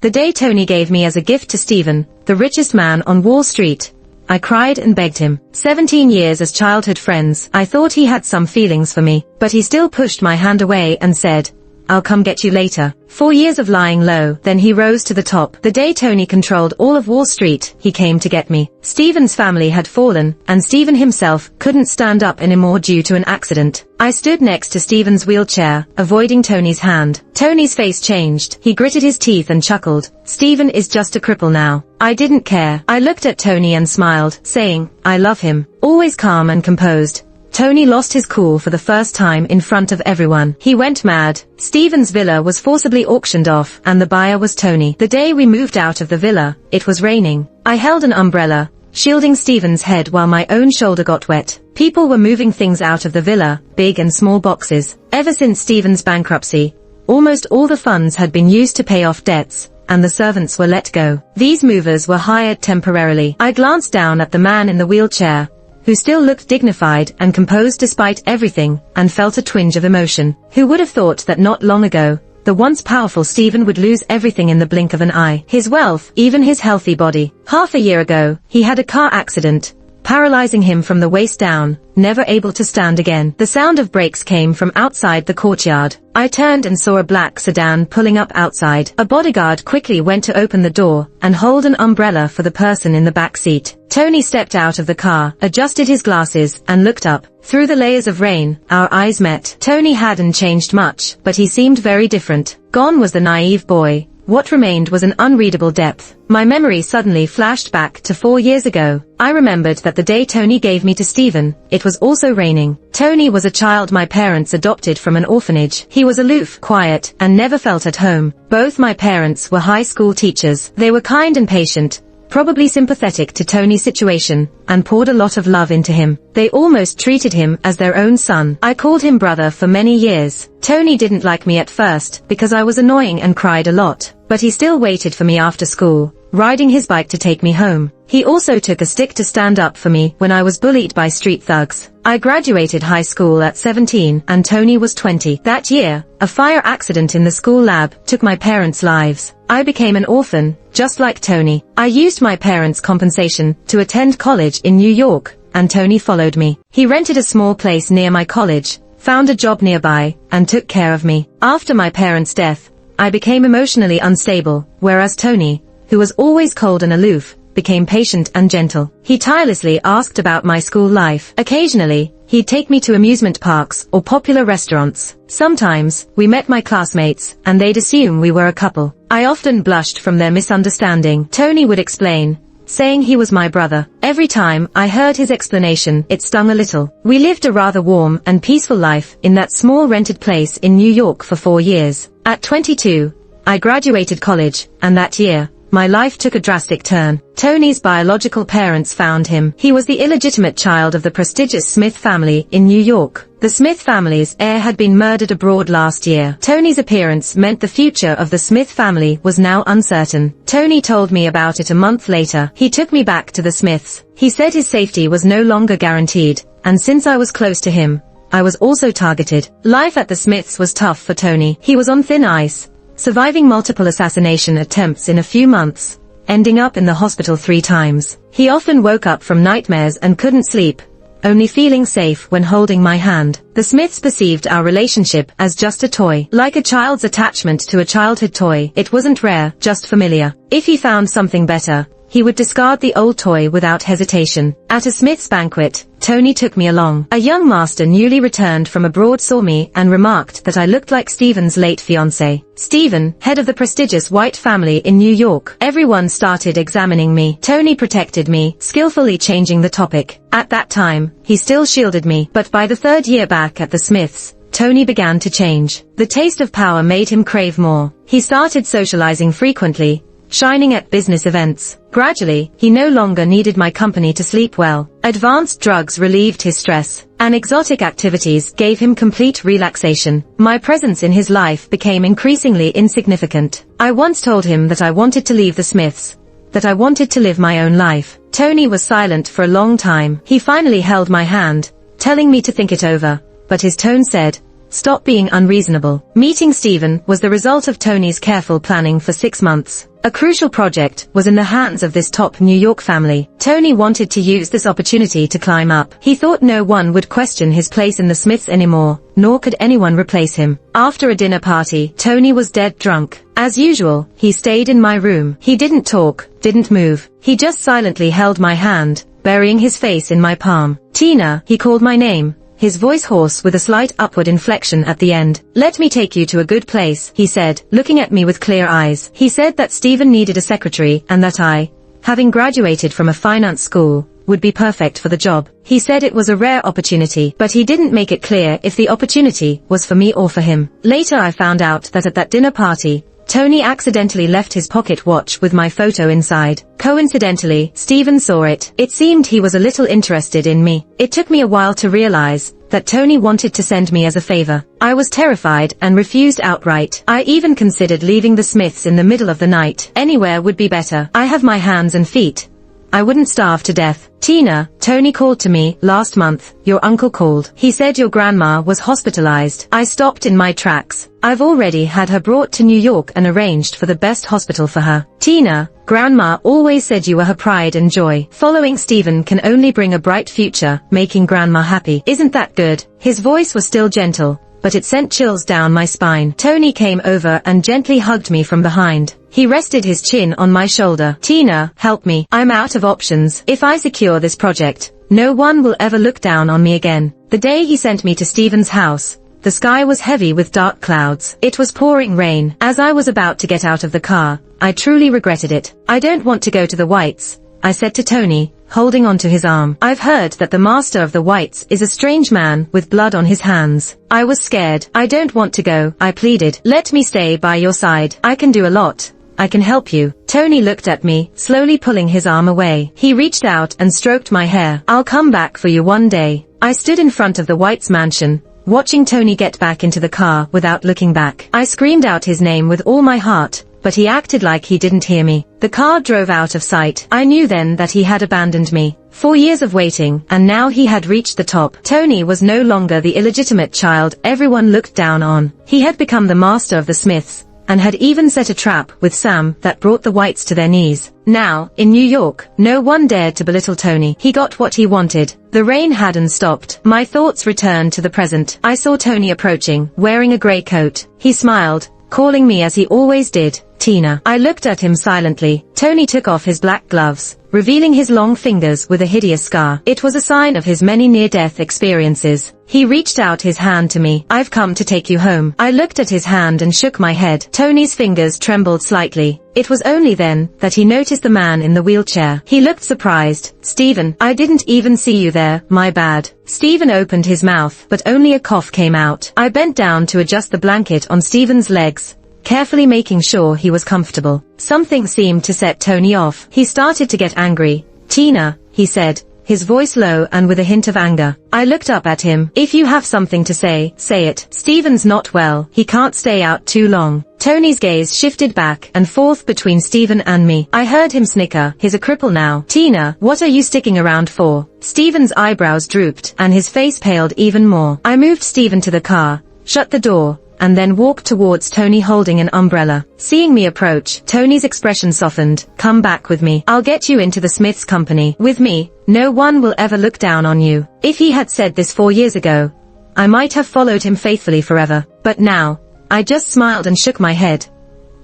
The day Tony gave me as a gift to Stephen, the richest man on Wall Street. I cried and begged him. 17 years as childhood friends, I thought he had some feelings for me, but he still pushed my hand away and said, "I'll come get you later." 4 years of lying low, then he rose to the top. The day Tony controlled all of Wall Street, he came to get me. Stephen's family had fallen, and Stephen himself couldn't stand up anymore due to an accident. I stood next to Stephen's wheelchair, avoiding Tony's hand. Tony's face changed. He gritted his teeth and chuckled. "Stephen is just a cripple now." I didn't care. I looked at Tony and smiled, saying, "I love him." Always calm and composed, Tony lost his cool for the first time in front of everyone. He went mad. Stephen's villa was forcibly auctioned off, and the buyer was Tony. The day we moved out of the villa, it was raining. I held an umbrella, shielding Stephen's head while my own shoulder got wet. People were moving things out of the villa, big and small boxes. Ever since Stephen's bankruptcy, almost all the funds had been used to pay off debts, and the servants were let go. These movers were hired temporarily. I glanced down at the man in the wheelchair, who still looked dignified and composed despite everything, and felt a twinge of emotion. Who would have thought that not long ago, the once powerful Stephen would lose everything in the blink of an eye? His wealth, even his healthy body. Half a year ago, he had a car accident, paralyzing him from the waist down, never able to stand again. The sound of brakes came from outside the courtyard. I turned and saw a black sedan pulling up outside. A bodyguard quickly went to open the door and hold an umbrella for the person in the back seat. Tony stepped out of the car, adjusted his glasses, and looked up. Through the layers of rain, our eyes met. Tony hadn't changed much, but he seemed very different. Gone was the naive boy. What remained was an unreadable depth. My memory suddenly flashed back to 4 years ago. I remembered that the day Tony gave me to Stephen, it was also raining. Tony was a child my parents adopted from an orphanage. He was aloof, quiet, and never felt at home. Both my parents were high school teachers. They were kind and patient, probably sympathetic to Tony's situation, and poured a lot of love into him. They almost treated him as their own son. I called him brother for many years. Tony didn't like me at first, because I was annoying and cried a lot, but he still waited for me after school, riding his bike to take me home. He also took a stick to stand up for me when I was bullied by street thugs. I graduated high school at 17, and Tony was 20. That year, a fire accident in the school lab took my parents' lives. I became an orphan, just like Tony. I used my parents' compensation to attend college in New York, and Tony followed me. He rented a small place near my college, found a job nearby, and took care of me. After my parents' death, I became emotionally unstable, whereas Tony, who was always cold and aloof, became patient and gentle. He tirelessly asked about my school life. Occasionally, he'd take me to amusement parks or popular restaurants. Sometimes, we met my classmates, and they'd assume we were a couple. I often blushed from their misunderstanding. Tony would explain, saying he was my brother. Every time I heard his explanation, it stung a little. We lived a rather warm and peaceful life in that small rented place in New York for 4 years. At 22, I graduated college, and that year, my life took a drastic turn. Tony's biological parents found him. He was the illegitimate child of the prestigious Smith family in New York. The Smith family's heir had been murdered abroad last year. Tony's appearance meant the future of the Smith family was now uncertain. Tony told me about it a month later. He took me back to the Smiths. He said his safety was no longer guaranteed, and since I was close to him, I was also targeted. Life at the Smiths was tough for Tony. He was on thin ice, surviving multiple assassination attempts in a few months, ending up in the hospital 3 times. He often woke up from nightmares and couldn't sleep, only feeling safe when holding my hand. The Smiths perceived our relationship as just a toy. Like a child's attachment to a childhood toy, it wasn't rare, just familiar. If he found something better, he would discard the old toy without hesitation. At a Smith's banquet, Tony took me along. A young master newly returned from abroad saw me and remarked that I looked like Stephen's late fiancé. Stephen, head of the prestigious White family in New York. Everyone started examining me. Tony protected me, skillfully changing the topic. At that time, he still shielded me, but by the 3rd year back at the Smiths, Tony began to change. The taste of power made him crave more. He started socializing frequently, shining at business events. Gradually, he no longer needed my company to sleep well. Advanced drugs relieved his stress, and exotic activities gave him complete relaxation. My presence in his life became increasingly insignificant. I once told him that I wanted to leave the Smiths, that I wanted to live my own life. Tony was silent for a long time. He finally held my hand, telling me to think it over, but his tone said, "Stop being unreasonable." Meeting Stephen was the result of Tony's careful planning for 6 months. A crucial project was in the hands of this top New York family. Tony wanted to use this opportunity to climb up. He thought no one would question his place in the Smiths anymore, nor could anyone replace him. After a dinner party, Tony was dead drunk. As usual, he stayed in my room. He didn't talk, didn't move. He just silently held my hand, burying his face in my palm. Tina, he called my name, his voice hoarse with a slight upward inflection at the end. Let me take you to a good place, he said, looking at me with clear eyes. He said that Stephen needed a secretary and that I, having graduated from a finance school, would be perfect for the job. He said it was a rare opportunity, but he didn't make it clear if the opportunity was for me or for him. Later I found out that at that dinner party, Tony accidentally left his pocket watch with my photo inside. Coincidentally, Stephen saw it. It seemed he was a little interested in me. It took me a while to realize that Tony wanted to send me as a favor. I was terrified and refused outright. I even considered leaving the Smiths in the middle of the night. Anywhere would be better. I have my hands and feet. I wouldn't starve to death. Tina, Tony called to me last month. Your uncle called. He said your grandma was hospitalized. I stopped in my tracks. I've already had her brought to New York and arranged for the best hospital for her. Tina, grandma always said you were her pride and joy. Following Stephen can only bring a bright future, making grandma happy. Isn't that good? His voice was still gentle, but it sent chills down my spine. Tony came over and gently hugged me from behind. He rested his chin on my shoulder. Tina, help me. I'm out of options. If I secure this project, no one will ever look down on me again. The day he sent me to Stephen's house, the sky was heavy with dark clouds. It was pouring rain. As I was about to get out of the car, I truly regretted it. I don't want to go to the Whites, I said to Tony, holding onto his arm. I've heard that the master of the Whites is a strange man with blood on his hands. I was scared. I don't want to go, I pleaded. Let me stay by your side. I can do a lot. I can help you. Tony looked at me, slowly pulling his arm away. He reached out and stroked my hair. I'll come back for you one day. I stood in front of the Whites' mansion, watching Tony get back into the car without looking back. I screamed out his name with all my heart, but he acted like he didn't hear me. The car drove out of sight. I knew then that he had abandoned me. 4 years of waiting, and now he had reached the top. Tony was no longer the illegitimate child everyone looked down on. He had become the master of the Smiths, and had even set a trap with Sam that brought the Whites to their knees. Now, in New York, no one dared to belittle Tony. He got what he wanted. The rain hadn't stopped. My thoughts returned to the present. I saw Tony approaching, wearing a grey coat. He smiled, calling me as he always did, Tina. I looked at him silently. Tony took off his black gloves, revealing his long fingers with a hideous scar. It was a sign of his many near-death experiences. He reached out his hand to me. I've come to take you home. I looked at his hand and shook my head. Tony's fingers trembled slightly. It was only then that he noticed the man in the wheelchair. He looked surprised. Stephen, I didn't even see you there, my bad. Stephen opened his mouth, but only a cough came out. I bent down to adjust the blanket on Stephen's legs, carefully making sure he was comfortable. Something seemed to set Tony off. He started to get angry. Tina, he said, his voice low and with a hint of anger. I looked up at him. If you have something to say, say it. Stephen's not well. He can't stay out too long. Tony's gaze shifted back and forth between Stephen and me. I heard him snicker. He's a cripple now. Tina, what are you sticking around for? Stephen's eyebrows drooped and his face paled even more. I moved Stephen to the car, shut the door, and then walked towards Tony holding an umbrella. Seeing me approach, Tony's expression softened. Come back with me. I'll get you into the Smiths company. With me, no one will ever look down on you. If he had said this 4 years ago, I might have followed him faithfully forever. But now, I just smiled and shook my head.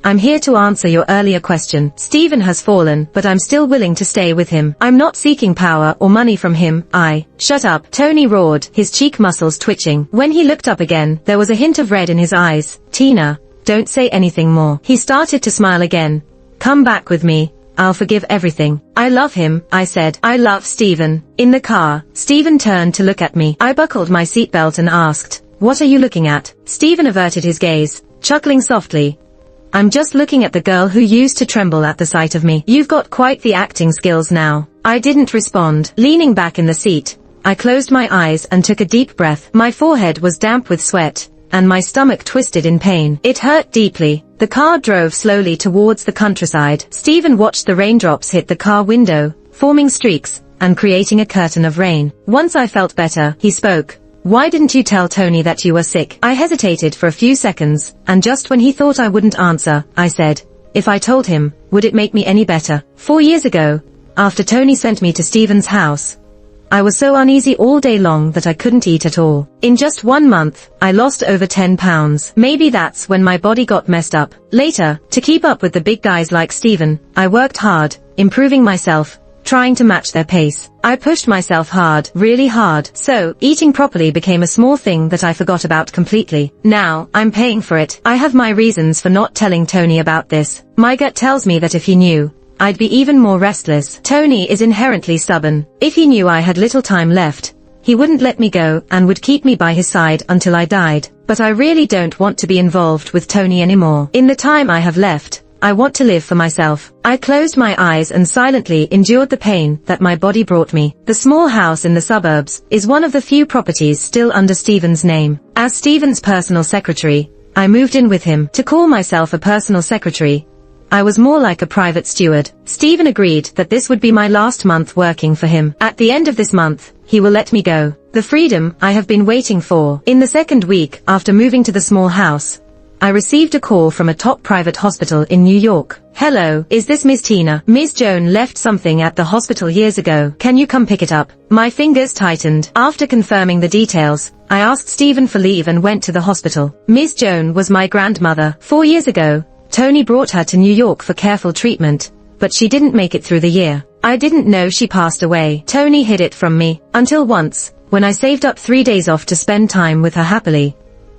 I'm here to answer your earlier question. Stephen has fallen, but I'm still willing to stay with him. I'm not seeking power or money from him. Shut up, Tony roared, his cheek muscles twitching. When he looked up again, there was a hint of red in his eyes. Tina, don't say anything more. He started to smile again. Come back with me. I'll forgive everything. I love him, I said. I love Stephen. In the car, Stephen turned to look at me. I buckled my seatbelt and asked, what are you looking at? Stephen averted his gaze, chuckling softly. I'm just looking at the girl who used to tremble at the sight of me. You've got quite the acting skills now. I didn't respond. Leaning back in the seat, I closed my eyes and took a deep breath. My forehead was damp with sweat, and my stomach twisted in pain. It hurt deeply. The car drove slowly towards the countryside. Stephen watched the raindrops hit the car window, forming streaks, and creating a curtain of rain. Once I felt better, he spoke. Why didn't you tell Tony that you were sick? I hesitated for a few seconds, and just when he thought I wouldn't answer, I said, If I told him, would it make me any better? 4 years ago, after Tony sent me to Stephen's house, I was so uneasy all day long that I couldn't eat at all. In just 1 month, I lost over 10 pounds. Maybe that's when my body got messed up. Later, to keep up with the big guys like Stephen, I worked hard, improving myself, trying to match their pace. I pushed myself hard, really hard. So, eating properly became a small thing that I forgot about completely. Now, I'm paying for it. I have my reasons for not telling Tony about this. My gut tells me that if he knew, I'd be even more restless. Tony is inherently stubborn. If he knew I had little time left, he wouldn't let me go and would keep me by his side until I died. But I really don't want to be involved with Tony anymore. In the time I have left, I want to live for myself. I closed my eyes and silently endured the pain that my body brought me. The small house in the suburbs is one of the few properties still under Stephen's name. As Stephen's personal secretary, I moved in with him. To call myself a personal secretary, I was more like a private steward. Stephen agreed that this would be my last month working for him. At the end of this month, he will let me go. The freedom I have been waiting for. In the second week after moving to the small house, I received a call from a top private hospital in New York. Hello, is this Ms. Tina? Ms. Joan left something at the hospital years ago. Can you come pick it up? My fingers tightened. After confirming the details, I asked Stephen for leave and went to the hospital. Ms. Joan was my grandmother. 4 years ago, Tony brought her to New York for careful treatment, but she didn't make it through the year. I didn't know she passed away. Tony hid it from me, until once, when I saved up 3 days off to spend time with her happily,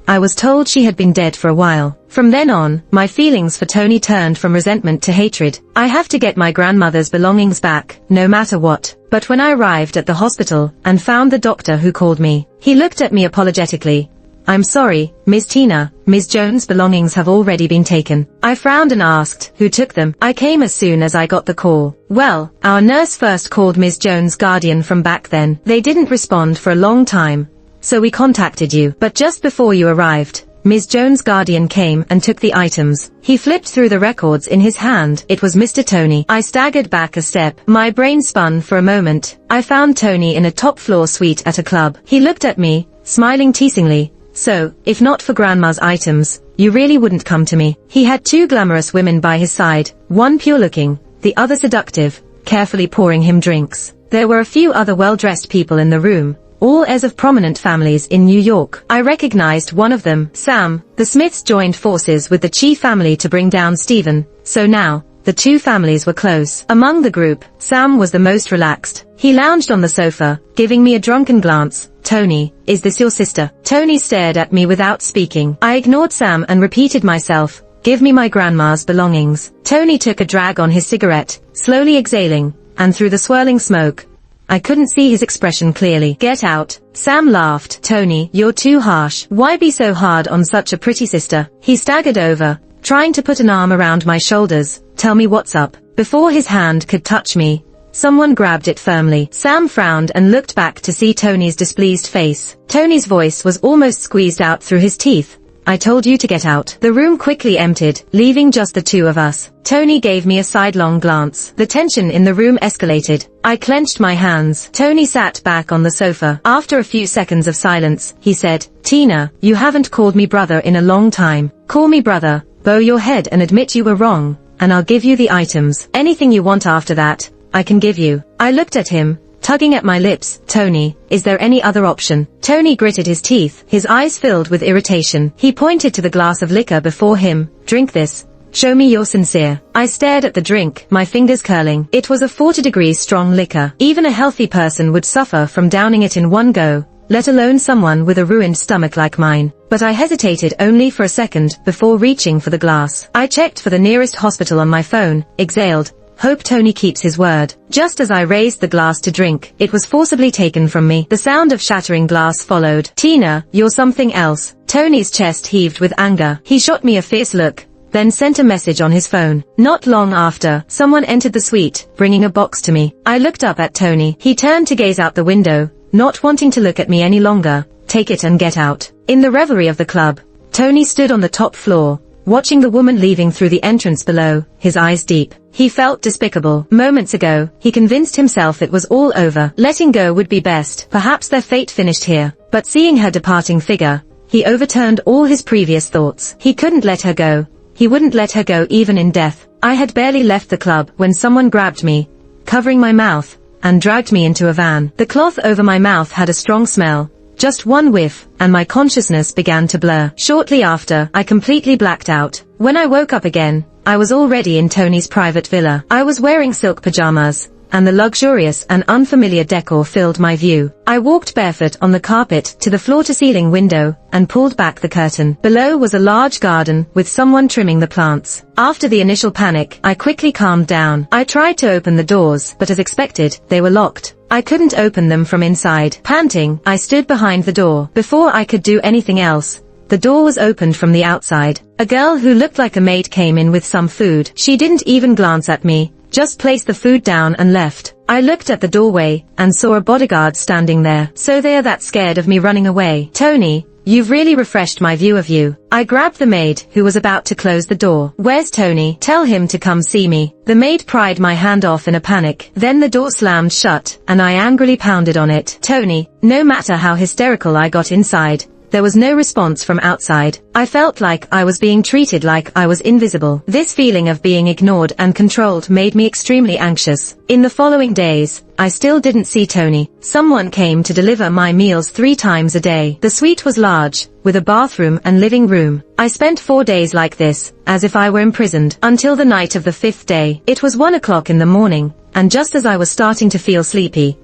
I was told she had been dead for a while. From then on, my feelings for Tony turned from resentment to hatred. I have to get my grandmother's belongings back, no matter what. But when I arrived at the hospital and found the doctor who called me, he looked at me apologetically. I'm sorry, Ms. Tina, Ms. Jones' belongings have already been taken. I frowned and asked, who took them? I came as soon as I got the call. Well, our nurse first called Ms. Jones' guardian from back then. They didn't respond for a long time, so we contacted you. But just before you arrived, Ms. Jones' guardian came and took the items. He flipped through the records in his hand. It was Mr. Tony. I staggered back a step. My brain spun for a moment. I found Tony in a top-floor suite at a club. He looked at me, smiling teasingly. So, if not for Grandma's items, you really wouldn't come to me. He had 2 glamorous women by his side, one pure-looking, the other seductive, carefully pouring him drinks. There were a few other well-dressed people in the room, all heirs of prominent families in New York. I recognized one of them, Sam. The Smiths joined forces with the Chi family to bring down Stephen, so now, the 2 families were close. Among the group, Sam was the most relaxed. He lounged on the sofa, giving me a drunken glance. Tony, is this your sister? Tony stared at me without speaking. I ignored Sam and repeated myself, give me my grandma's belongings. Tony took a drag on his cigarette, slowly exhaling, and through the swirling smoke, I couldn't see his expression clearly. Get out. Sam laughed. Tony, you're too harsh. Why be so hard on such a pretty sister? He staggered over, trying to put an arm around my shoulders. Tell me what's up. Before his hand could touch me, someone grabbed it firmly. Sam frowned and looked back to see Tony's displeased face. Tony's voice was almost squeezed out through his teeth. I told you to get out. The room quickly emptied, leaving just the 2 of us. Tony gave me a sidelong glance. The tension in the room escalated. I clenched my hands. Tony sat back on the sofa. After a few seconds of silence, he said, Tina, you haven't called me brother in a long time. Call me brother, bow your head and admit you were wrong, and I'll give you the items. Anything you want after that, I can give you. I looked at him, tugging at my lips. Tony, is there any other option? Tony gritted his teeth, his eyes filled with irritation. He pointed to the glass of liquor before him. Drink this. Show me you're sincere. I stared at the drink, my fingers curling. It was a 40-degree strong liquor. Even a healthy person would suffer from downing it in one go, let alone someone with a ruined stomach like mine. But I hesitated only for a second before reaching for the glass. I checked for the nearest hospital on my phone, exhaled. Hope Tony keeps his word. Just as I raised the glass to drink, it was forcibly taken from me. The sound of shattering glass followed. Tina, you're something else. Tony's chest heaved with anger. He shot me a fierce look, then sent a message on his phone. Not long after, someone entered the suite, bringing a box to me. I looked up at Tony. He turned to gaze out the window, not wanting to look at me any longer. Take it and get out. In the revelry of the club, Tony stood on the top floor, watching the woman leaving through the entrance below, his eyes deep. He felt despicable. Moments ago, he convinced himself it was all over. Letting go would be best. Perhaps their fate finished here. But seeing her departing figure, he overturned all his previous thoughts. He couldn't let her go. he wouldn't let her go even in death. I had barely left the club when someone grabbed me, covering my mouth, and dragged me into a van. The cloth over my mouth had a strong smell. Just one whiff, and my consciousness began to blur. Shortly after, I completely blacked out. When I woke up again, I was already in Tony's private villa. I was wearing silk pajamas, and the luxurious and unfamiliar decor filled my view. I walked barefoot on the carpet to the floor-to-ceiling window and pulled back the curtain. Below was a large garden with someone trimming the plants. After the initial panic, I quickly calmed down. I tried to open the doors, but as expected, they were locked. I couldn't open them from inside. Panting, I stood behind the door. Before I could do anything else, the door was opened from the outside. A girl who looked like a maid came in with some food. She didn't even glance at me, just placed the food down and left. I looked at the doorway and saw a bodyguard standing there. So they're that scared of me running away. Tony, you've really refreshed my view of you. I grabbed the maid who was about to close the door. Where's Tony? Tell him to come see me. The maid pried my hand off in a panic. Then the door slammed shut, and I angrily pounded on it. Tony, no matter how hysterical I got inside, there was no response from outside. I felt like I was being treated like I was invisible. This feeling of being ignored and controlled made me extremely anxious. In the following days, I still didn't see Tony. Someone came to deliver my meals 3 times a day. The suite was large, with a bathroom and living room. I spent 4 days like this, as if I were imprisoned, until the night of the 5th day. It was 1 o'clock in the morning, and just as I was starting to feel sleepy,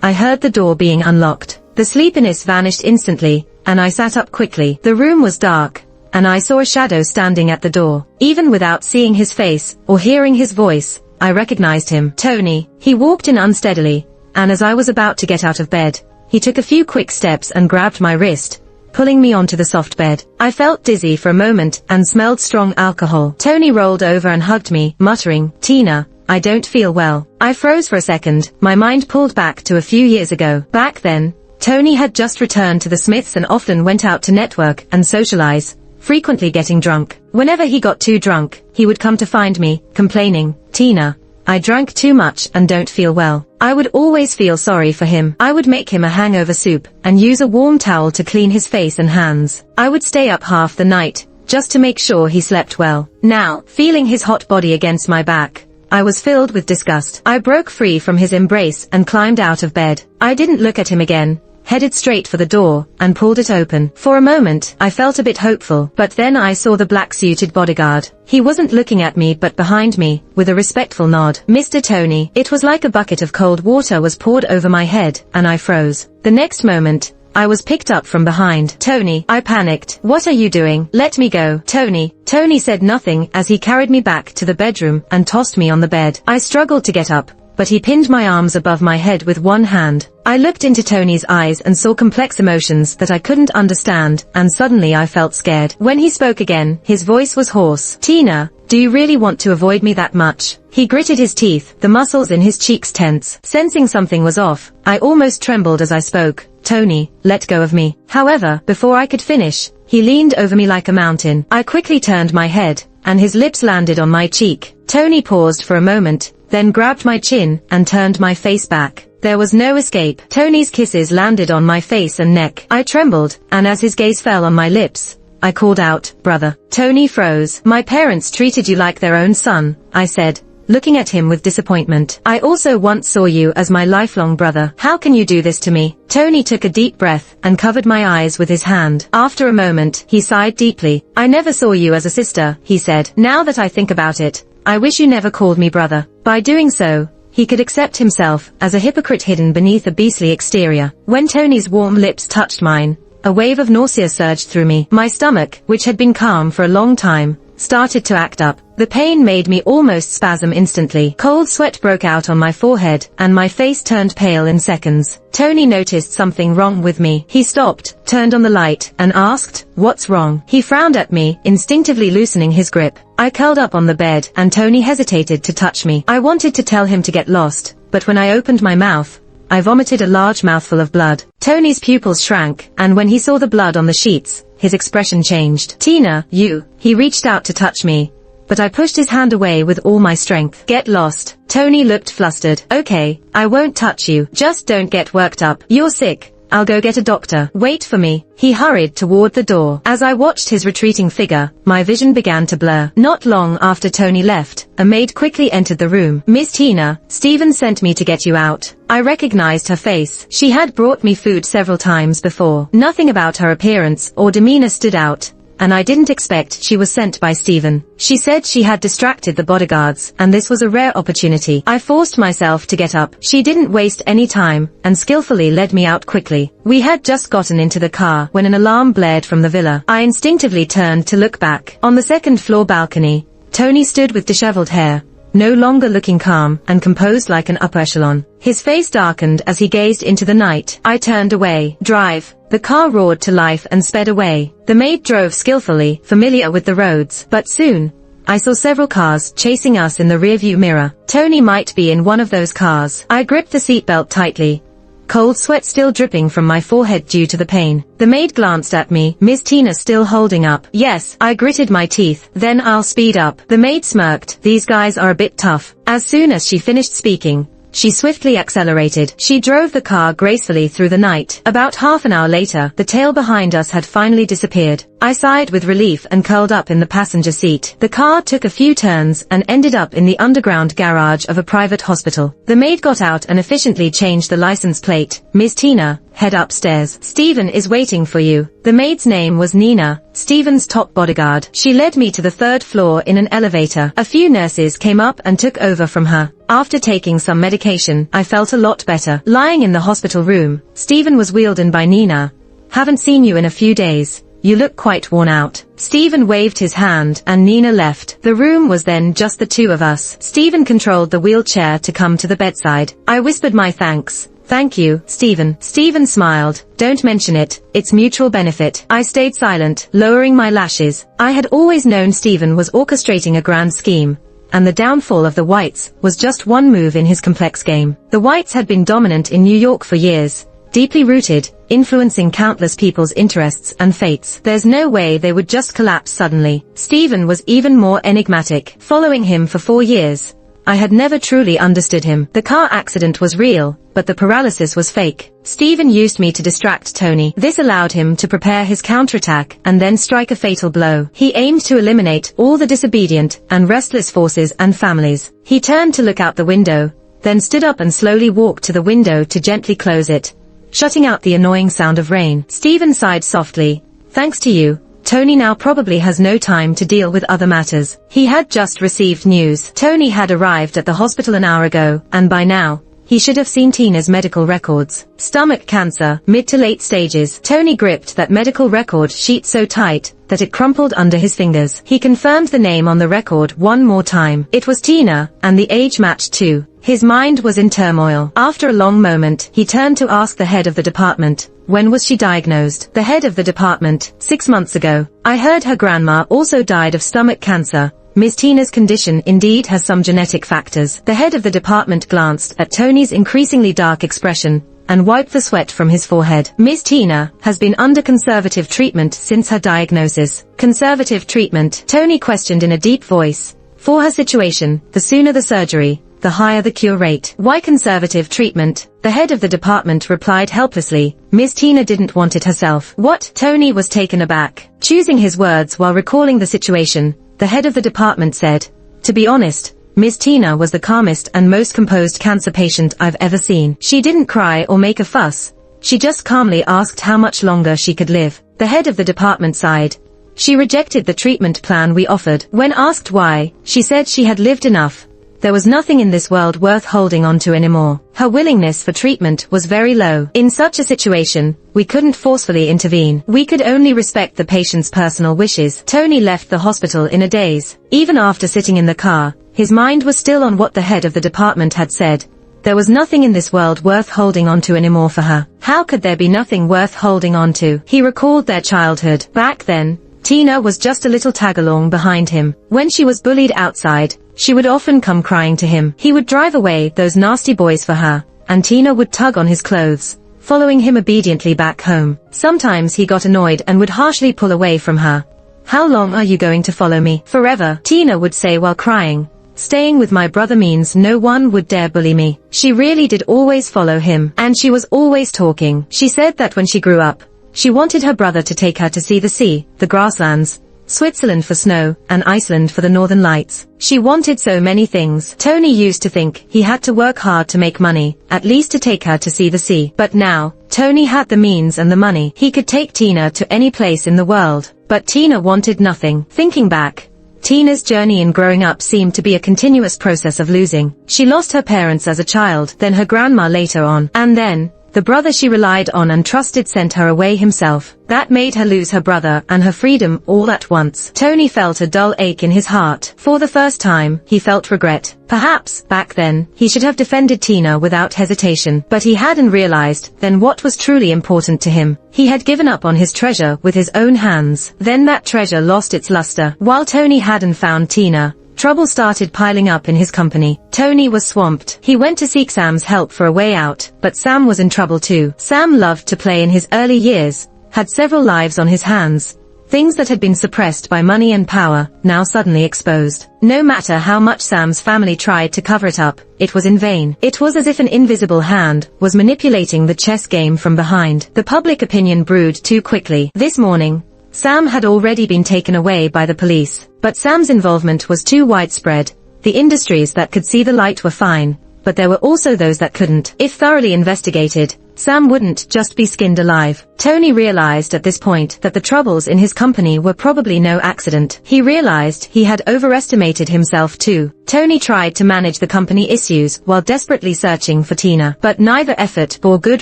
I heard the door being unlocked. The sleepiness vanished instantly, and I sat up quickly. The room was dark, and I saw a shadow standing at the door. Even without seeing his face or hearing his voice, I recognized him. Tony. He walked in unsteadily, and as I was about to get out of bed, he took a few quick steps and grabbed my wrist, pulling me onto the soft bed. I felt dizzy for a moment and smelled strong alcohol. Tony rolled over and hugged me, muttering, "Tina, I don't feel well." I froze for a second, my mind pulled back to a few years ago. Back then, Tony had just returned to the Smiths and often went out to network and socialize, frequently getting drunk. Whenever he got too drunk, he would come to find me, complaining, "Tina, I drank too much and don't feel well." I would always feel sorry for him. I would make him a hangover soup and use a warm towel to clean his face and hands. I would stay up half the night, just to make sure he slept well. Now, feeling his hot body against my back, I was filled with disgust. I broke free from his embrace and climbed out of bed. I didn't look at him again, headed straight for the door, and pulled it open. For a moment, I felt a bit hopeful, but then I saw the black-suited bodyguard. He wasn't looking at me but behind me, with a respectful nod. "Mr. Tony." It was like a bucket of cold water was poured over my head, and I froze. The next moment, I was picked up from behind. "Tony," I panicked. "What are you doing? Let me go." "Tony." Tony said nothing as he carried me back to the bedroom and tossed me on the bed. I struggled to get up, but he pinned my arms above my head with one hand. I looked into Tony's eyes and saw complex emotions that I couldn't understand, and suddenly I felt scared. When he spoke again, his voice was hoarse. "Tina, do you really want to avoid me that much?" He gritted his teeth, the muscles in his cheeks tense. Sensing something was off, I almost trembled as I spoke. "Tony, let go of me." However, before I could finish, he leaned over me like a mountain. I quickly turned my head, and his lips landed on my cheek. Tony paused for a moment, then grabbed my chin and turned my face back. There was no escape. Tony's kisses landed on my face and neck. I trembled, and as his gaze fell on my lips, I called out, "Brother." Tony froze. "My parents treated you like their own son," I said, looking at him with disappointment. "I also once saw you as my lifelong brother. How can you do this to me?" Tony took a deep breath and covered my eyes with his hand. After a moment, he sighed deeply. "I never saw you as a sister," he said. "Now that I think about it, I wish you never called me brother." By doing so, he could accept himself as a hypocrite hidden beneath a beastly exterior. When Tony's warm lips touched mine, a wave of nausea surged through me. My stomach, which had been calm for a long time, started to act up. The pain made me almost spasm instantly. Cold sweat broke out on my forehead, and my face turned pale in seconds. Tony noticed something wrong with me. He stopped, turned on the light, and asked, "What's wrong?" He frowned at me, instinctively loosening his grip. I curled up on the bed, and Tony hesitated to touch me. I wanted to tell him to get lost, but when I opened my mouth, I vomited a large mouthful of blood. Tony's pupils shrank, and when he saw the blood on the sheets, his expression changed. "Tina, you." He reached out to touch me, but I pushed his hand away with all my strength. "Get lost." Tony looked flustered. "Okay, I won't touch you. Just don't get worked up. You're sick. I'll go get a doctor. Wait for me. He hurried toward the door. As I watched his retreating figure, my vision began to blur. Not long after Tony left, a maid quickly entered the room. Miss Tina, Stephen sent me to get you out. I recognized her face. She had brought me food several times before. Nothing about her appearance or demeanor stood out, and I didn't expect she was sent by Stephen. She said she had distracted the bodyguards, and this was a rare opportunity. I forced myself to get up. She didn't waste any time, and skillfully led me out quickly. We had just gotten into the car when an alarm blared from the villa. I instinctively turned to look back. On the second-floor balcony, Tony stood with disheveled hair, no longer looking calm and composed like an upper echelon. His face darkened as he gazed into the night. I turned away. Drive. The car roared to life and sped away. The maid drove skillfully, familiar with the roads, but soon, I saw several cars chasing us in the rearview mirror. Tony might be in one of those cars. I gripped the seatbelt tightly, cold sweat still dripping from my forehead due to the pain. The maid glanced at me, Miss Tina still holding up. Yes, I gritted my teeth. Then I'll speed up. The maid smirked. These guys are a bit tough. As soon as she finished speaking, she swiftly accelerated. She drove the car gracefully through the night. About half an hour later, the tail behind us had finally disappeared. I sighed with relief and curled up in the passenger seat. The car took a few turns and ended up in the underground garage of a private hospital. The maid got out and efficiently changed the license plate. Miss Tina, head upstairs. Stephen is waiting for you. The maid's name was Nina, Stephen's top bodyguard. She led me to the third floor in an elevator. A few nurses came up and took over from her. After taking some medication, I felt a lot better. Lying in the hospital room, Stephen was wheeled in by Nina. Haven't seen you in a few days. You look quite worn out. Stephen waved his hand and Nina left. The room was then just the two of us. Stephen controlled the wheelchair to come to the bedside. I whispered my thanks. Thank you, Stephen. Stephen smiled. Don't mention it. It's mutual benefit. I stayed silent, lowering my lashes. I had always known Stephen was orchestrating a grand scheme, and the downfall of the Whites was just one move in his complex game. The Whites had been dominant in New York for years, deeply rooted, influencing countless people's interests and fates. There's no way they would just collapse suddenly. Stephen was even more enigmatic. Following him for 4 years, I had never truly understood him. The car accident was real, but the paralysis was fake. Stephen used me to distract Tony. This allowed him to prepare his counterattack and then strike a fatal blow. He aimed to eliminate all the disobedient and restless forces and families. He turned to look out the window, then stood up and slowly walked to the window to gently close it, shutting out the annoying sound of rain. Stephen sighed softly. Thanks to you, Tony now probably has no time to deal with other matters. He had just received news. Tony had arrived at the hospital an hour ago, and by now, he should have seen Tina's medical records. Stomach cancer, mid to late stages. Tony gripped that medical record sheet so tight that it crumpled under his fingers. He confirmed the name on the record one more time. It was Tina, and the age matched too. His mind was in turmoil. After a long moment, he turned to ask the head of the department, when was she diagnosed? The head of the department, 6 months ago. I heard her grandma also died of stomach cancer. Miss Tina's condition indeed has some genetic factors. The head of the department glanced at Tony's increasingly dark expression and wiped the sweat from his forehead. Miss Tina has been under conservative treatment since her diagnosis. Conservative treatment? Tony questioned in a deep voice. For her situation, the sooner the surgery, the higher the cure rate. Why conservative treatment? The head of the department replied helplessly. Miss Tina didn't want it herself. What? Tony was taken aback. Choosing his words while recalling the situation, the head of the department said, to be honest, Miss Tina was the calmest and most composed cancer patient I've ever seen. She didn't cry or make a fuss. She just calmly asked how much longer she could live. The head of the department sighed. She rejected the treatment plan we offered. When asked why, she said she had lived enough. There was nothing in this world worth holding on to anymore. Her willingness for treatment was very low. In such a situation, we couldn't forcefully intervene. We could only respect the patient's personal wishes. Tony left the hospital in a daze. Even after sitting in the car, his mind was still on what the head of the department had said. There was nothing in this world worth holding on to anymore for her. How could there be nothing worth holding on to? He recalled their childhood. Back then, Tina was just a little tag-along behind him. When she was bullied outside, she would often come crying to him. He would drive away those nasty boys for her, and Tina would tug on his clothes, following him obediently back home. Sometimes he got annoyed and would harshly pull away from her. How long are you going to follow me? Forever, Tina would say while crying. Staying with my brother means no one would dare bully me. She really did always follow him, and she was always talking. She said that when she grew up, she wanted her brother to take her to see the sea, the grasslands, Switzerland for snow, and Iceland for the northern lights. She wanted so many things. Tony used to think he had to work hard to make money, at least to take her to see the sea. But now, Tony had the means and the money. He could take Tina to any place in the world. But Tina wanted nothing. Thinking back, Tina's journey in growing up seemed to be a continuous process of losing. She lost her parents as a child, then her grandma later on, and then the brother she relied on and trusted sent her away himself. That made her lose her brother and her freedom all at once. Tony felt a dull ache in his heart. For the first time, he felt regret. Perhaps, back then, he should have defended Tina without hesitation, but he hadn't realized then what was truly important to him. He had given up on his treasure with his own hands. Then that treasure lost its luster. While Tony hadn't found Tina, trouble started piling up in his company. Tony was swamped. He went to seek Sam's help for a way out, but Sam was in trouble too. Sam loved to play in his early years, had several lives on his hands. Things that had been suppressed by money and power, now suddenly exposed. No matter how much Sam's family tried to cover it up, it was in vain. It was as if an invisible hand was manipulating the chess game from behind. The public opinion brewed too quickly. This morning, Sam had already been taken away by the police, but Sam's involvement was too widespread. The industries that could see the light were fine, but there were also those that couldn't. If thoroughly investigated, Sam wouldn't just be skinned alive. Tony realized at this point that the troubles in his company were probably no accident. He realized he had overestimated himself too. Tony tried to manage the company issues while desperately searching for Tina, but neither effort bore good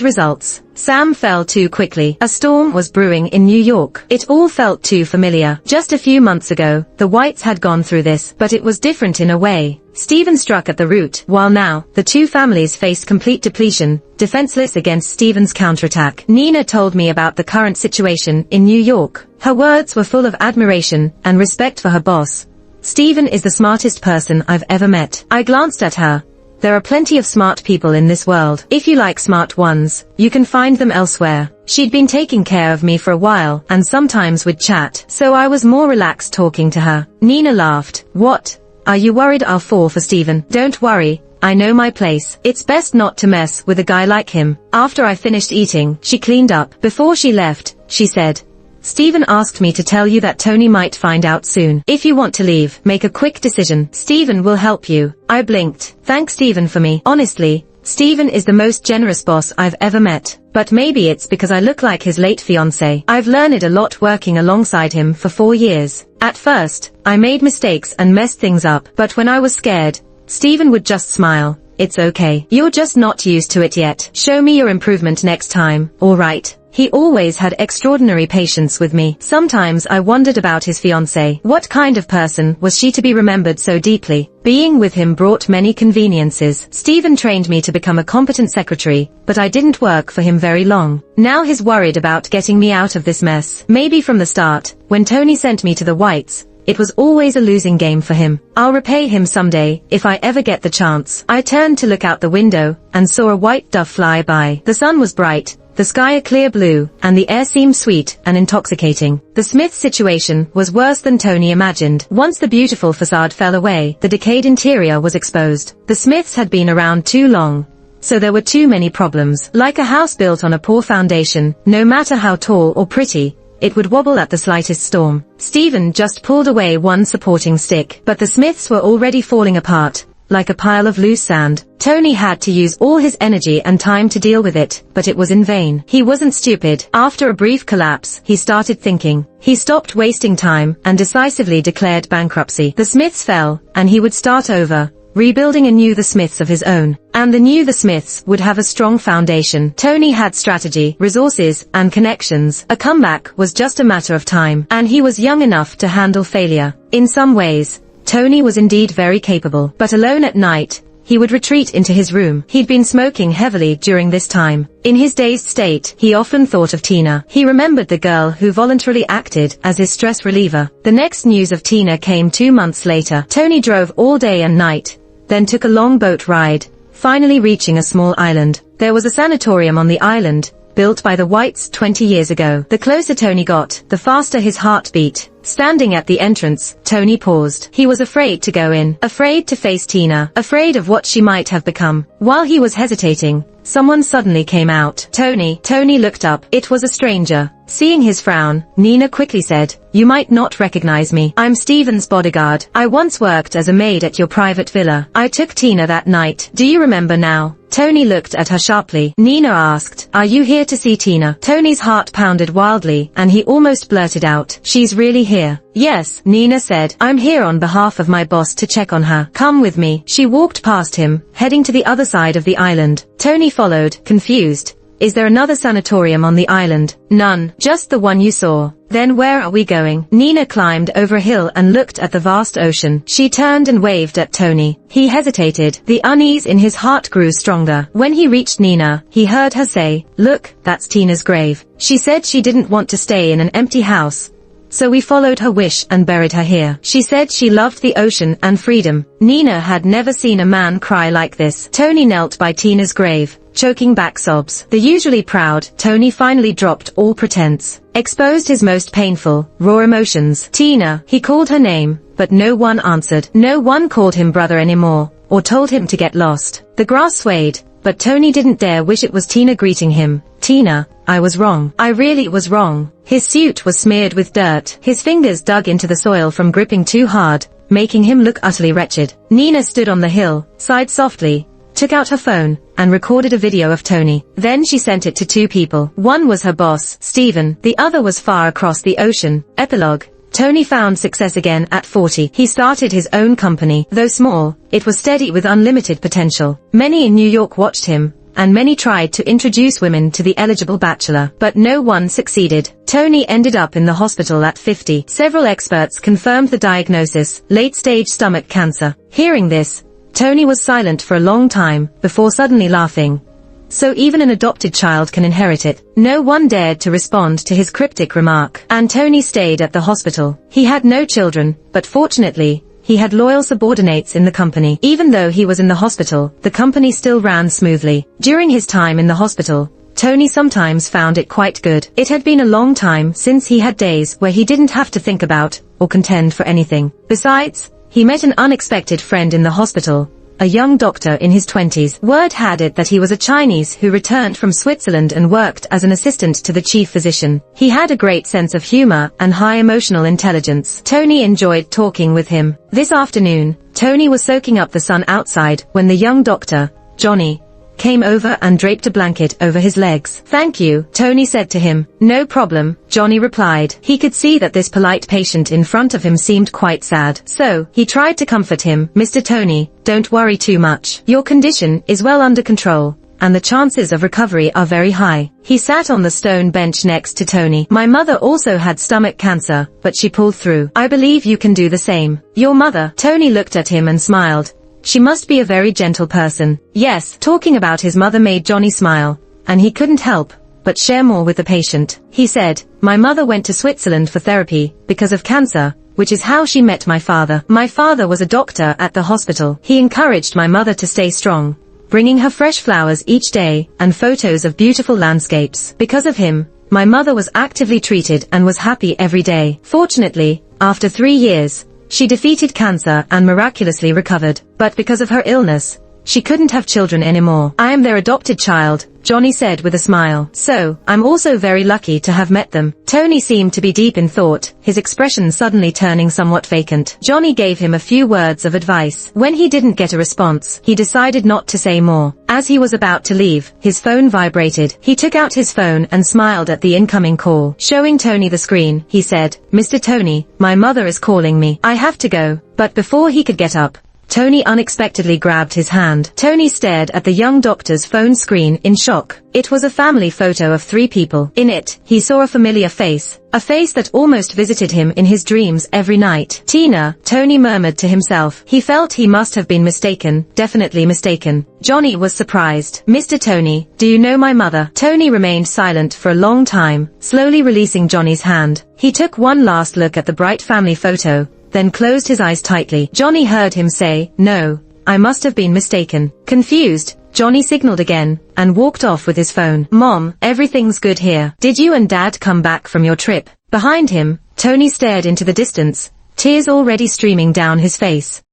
results. Sam fell too quickly. A storm was brewing in New York. It all felt too familiar. Just a few months ago, the Whites had gone through this, but it was different in a way. Stephen struck at the root, while now, the two families faced complete depletion, defenseless against Stephen's counterattack. Nina told me about the current situation in New York. Her words were full of admiration and respect for her boss. Stephen is the smartest person I've ever met. I glanced at her. There are plenty of smart people in this world. If you like smart ones, you can find them elsewhere. She'd been taking care of me for a while, and sometimes we'd chat, so I was more relaxed talking to her. Nina laughed. What? Are you worried I'll fall for Stephen? Don't worry, I know my place. It's best not to mess with a guy like him. After I finished eating, she cleaned up. Before she left, she said, Stephen asked me to tell you that Tony might find out soon. If you want to leave, make a quick decision. Stephen will help you. I blinked. Thanks Stephen for me. Honestly, Stephen is the most generous boss I've ever met. But maybe it's because I look like his late fiancé. I've learned a lot working alongside him for 4 years. At first, I made mistakes and messed things up, but when I was scared, Stephen would just smile. It's okay. You're just not used to it yet. Show me your improvement next time, alright? He always had extraordinary patience with me. Sometimes I wondered about his fiancée. What kind of person was she to be remembered so deeply? Being with him brought many conveniences. Stephen trained me to become a competent secretary, but I didn't work for him very long. Now he's worried about getting me out of this mess. Maybe from the start, when Tony sent me to the Whites, it was always a losing game for him. I'll repay him someday, if I ever get the chance. I turned to look out the window, and saw a white dove fly by. The sun was bright, the sky a clear blue, and the air seemed sweet and intoxicating. The Smiths situation was worse than Tony imagined. Once the beautiful facade fell away, the decayed interior was exposed. The Smiths had been around too long, so there were too many problems. Like a house built on a poor foundation, no matter how tall or pretty, it would wobble at the slightest storm. Stephen just pulled away one supporting stick, but the Smiths were already falling apart, like a pile of loose sand. Tony had to use all his energy and time to deal with it, but it was in vain. He wasn't stupid. After a brief collapse, he started thinking. He stopped wasting time and decisively declared bankruptcy. The Smiths fell, and he would start over, rebuilding anew the Smiths of his own. And the Smiths would have a strong foundation. Tony had strategy, resources, and connections. A comeback was just a matter of time, and he was young enough to handle failure. In some ways, Tony was indeed very capable. But alone at night, he would retreat into his room. He'd been smoking heavily during this time. In his dazed state, he often thought of Tina. He remembered the girl who voluntarily acted as his stress reliever. The next news of Tina came 2 months later. Tony drove all day and night, then took a long boat ride, finally reaching a small island. There was a sanatorium on the island, built by the Whites 20 years ago. The closer Tony got, the faster his heart beat. Standing at the entrance, Tony paused. He was afraid to go in, afraid to face Tina, afraid of what she might have become. While he was hesitating, someone suddenly came out. Tony looked up. It was a stranger. Seeing his frown, Nina quickly said, "You might not recognize me. I'm Stephen's bodyguard. I once worked as a maid at your private villa. I took Tina that night. Do you remember now?" Tony looked at her sharply. Nina asked, "Are you here to see Tina?" Tony's heart pounded wildly, and he almost blurted out, "She's really here?" "Yes," Nina said. "I'm here on behalf of my boss to check on her. Come with me." She walked past him, heading to the other side of the island. Tony followed, confused. "Is there another sanatorium on the island?" "None, just the one you saw." "Then where are we going?" Nina climbed over a hill and looked at the vast ocean. She turned and waved at Tony. He hesitated. The unease in his heart grew stronger. When he reached Nina, he heard her say, "Look, that's Tina's grave. She said she didn't want to stay in an empty house. So we followed her wish and buried her here. She said she loved the ocean and freedom." Nina had never seen a man cry like this. Tony knelt by Tina's grave, choking back sobs. The usually proud Tony finally dropped all pretense, exposed his most painful, raw emotions. "Tina," he called her name, but no one answered. No one called him brother anymore, or told him to get lost. The grass swayed, but Tony didn't dare wish it was Tina greeting him. "Tina, I was wrong. I really was wrong." His suit was smeared with dirt. His fingers dug into the soil from gripping too hard, making him look utterly wretched. Nina stood on the hill, sighed softly, took out her phone, and recorded a video of Tony. Then she sent it to two people. One was her boss, Stephen. The other was far across the ocean. Epilogue. Tony found success again at 40. He started his own company. Though small, it was steady with unlimited potential. Many in New York watched him, and many tried to introduce women to the eligible bachelor, but no one succeeded. Tony ended up in the hospital at 50. Several experts confirmed the diagnosis, late-stage stomach cancer. Hearing this, Tony was silent for a long time, before suddenly laughing. "So even an adopted child can inherit it." No one dared to respond to his cryptic remark, and Tony stayed at the hospital. He had no children, but fortunately, he had loyal subordinates in the company. Even though he was in the hospital, the company still ran smoothly. During his time in the hospital, Tony sometimes found it quite good. It had been a long time since he had days where he didn't have to think about, or contend for anything. Besides, he met an unexpected friend in the hospital, a young doctor in his 20s. Word had it that he was a Chinese who returned from Switzerland and worked as an assistant to the chief physician. He had a great sense of humor and high emotional intelligence. Tony enjoyed talking with him. This afternoon, Tony was soaking up the sun outside when the young doctor, Johnny, came over and draped a blanket over his legs. "Thank you," Tony said to him. "No problem," Johnny replied. He could see that this polite patient in front of him seemed quite sad. So, he tried to comfort him. "Mr. Tony, don't worry too much. Your condition is well under control, and the chances of recovery are very high." He sat on the stone bench next to Tony. "My mother also had stomach cancer, but she pulled through. I believe you can do the same." "Your mother?" Tony looked at him and smiled. "She must be a very gentle person." Yes, talking about his mother made Johnny smile, and he couldn't help but share more with the patient. He said, "My mother went to Switzerland for therapy, because of cancer, which is how she met my father. My father was a doctor at the hospital. He encouraged my mother to stay strong, bringing her fresh flowers each day, and photos of beautiful landscapes. Because of him, my mother was actively treated and was happy every day. Fortunately, after 3 years, she defeated cancer and miraculously recovered. But because of her illness, she couldn't have children anymore. I am their adopted child," Johnny said with a smile. "So, I'm also very lucky to have met them." Tony seemed to be deep in thought, his expression suddenly turning somewhat vacant. Johnny gave him a few words of advice. When he didn't get a response, he decided not to say more. As he was about to leave, his phone vibrated. He took out his phone and smiled at the incoming call. Showing Tony the screen, he said, "Mr. Tony, my mother is calling me. I have to go." But before he could get up, Tony unexpectedly grabbed his hand. Tony stared at the young doctor's phone screen in shock. It was a family photo of 3 people. In it, he saw a familiar face, a face that almost visited him in his dreams every night. "Tina," Tony murmured to himself. He felt he must have been mistaken, definitely mistaken. Johnny was surprised. "Mr. Tony, do you know my mother?" Tony remained silent for a long time, slowly releasing Johnny's hand. He took one last look at the bright family photo, then closed his eyes tightly. Johnny heard him say, "No, I must have been mistaken." Confused, Johnny signaled again, and walked off with his phone. "Mom, everything's good here. Did you and Dad come back from your trip?" Behind him, Tony stared into the distance, tears already streaming down his face.